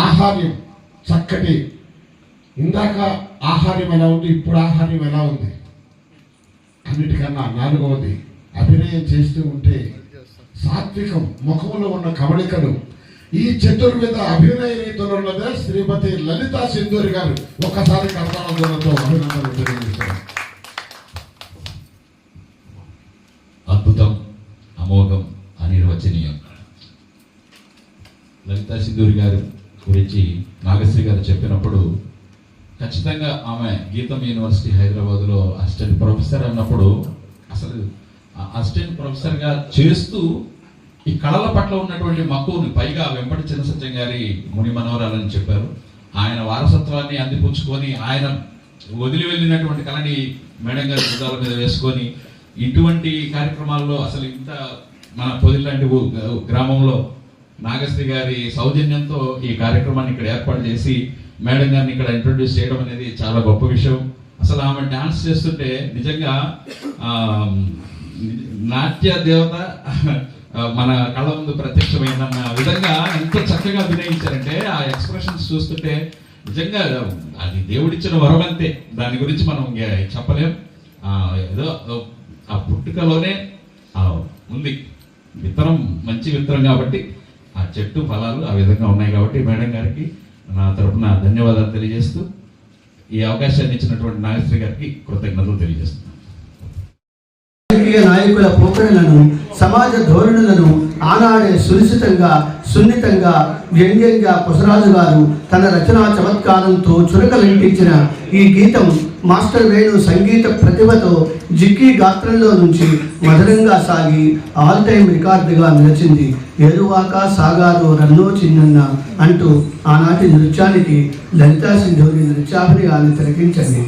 ఆహార్యం చక్కటి, ఇందాక ఆహార్యం ఎలా ఉంది, ఇప్పుడు ఆహార్యం ఎలా ఉంది, అన్నిటికన్నా నాలుగవది అభినయం చేస్తూ ఉంటే సాత్వికం, ముఖంలో ఉన్న కవళికలు, ఈ చతుర్విధ అభినయ రీతిలో ఉన్నదే శ్రీమతి లలితా సింధూరి గారు. ఒక్కసారి కర్తాలతో అభినందనలు తెలియజేస్తారు. అద్భుతం, అమోఘం, అనిర్వచనీయం. లలితా సింధూరి గారి గురించి నాగశ్రీ గారు చెప్పినప్పుడు ఖచ్చితంగా ఆమె గీతం యూనివర్సిటీ హైదరాబాద్లో అసిస్టెంట్ ప్రొఫెసర్ అన్నప్పుడు అసలు అసిస్టెంట్ ప్రొఫెసర్గా చేస్తూ ఈ కళల పట్ల ఉన్నటువంటి మక్కువని, పైగా వెంపటి చిన్న సత్యం గారి ముని మనవరాలని చెప్పారు, ఆయన వారసత్వాన్ని అందిపుచ్చుకొని ఆయన వదిలి వెళ్ళినటువంటి కళని మేడం గారి భుజాల మీద వేసుకొని ఇటువంటి కార్యక్రమాల్లో అసలు ఇంత మన పొదిలాంటి గ్రామంలో నాగశ్రీ గారి సౌజన్యంతో ఈ కార్యక్రమాన్ని ఇక్కడ ఏర్పాటు చేసి మేడం గారిని ఇక్కడ ఇంట్రొడ్యూస్ చేయడం అనేది చాలా గొప్ప విషయం. అసలు ఆమె డాన్స్ చేస్తుంటే నిజంగా నాట్య దేవత మన కళ్ళ ముందు ప్రత్యక్షమైందన్న విధంగా ఎంత చక్కగా అభినయించారంటే ఆ ఎక్స్ప్రెషన్స్ చూస్తుంటే నిజంగా అది దేవుడిచ్చిన వరం అంతే, దాని గురించి మనం చెప్పలేం. ఏదో ఆ పుట్టుకలోనే ఉంది విత్తనం, మంచి విత్తనం కాబట్టి ఆ చెట్టు ఫలాలు ఆ విధంగా ఉన్నాయి. కాబట్టి మేడం గారికి నా తరపున ధన్యవాదాలు తెలియజేస్తూ ఈ అవకాశాన్ని ఇచ్చినటువంటి నాగశ్రీ గారికి కృతజ్ఞతలు తెలియజేస్తున్నాను. రాజకీయ నాయకుల పోకడలను, సమాజ ధోరణులను ఆనాడే సునిశ్చితంగా, సున్నితంగా, వ్యంగ్యంగా కొసరాజు గారు తన రచనా చమత్కారంతో చురకలంటించిన ఈ గీతం మాస్టర్ వేణు సంగీత ప్రతిభతో జిక్కీ గాత్రంలో నుంచి మధురంగా సాగి ఆల్ టైమ్ రికార్డుగా నిలిచింది. ఏరువాక సాగారు రన్నో చిన్నన్న అంటూ ఆనాటి నృత్యానికి లలితా సింధూరి నృత్యాభినయాన్ని తిలకించండి.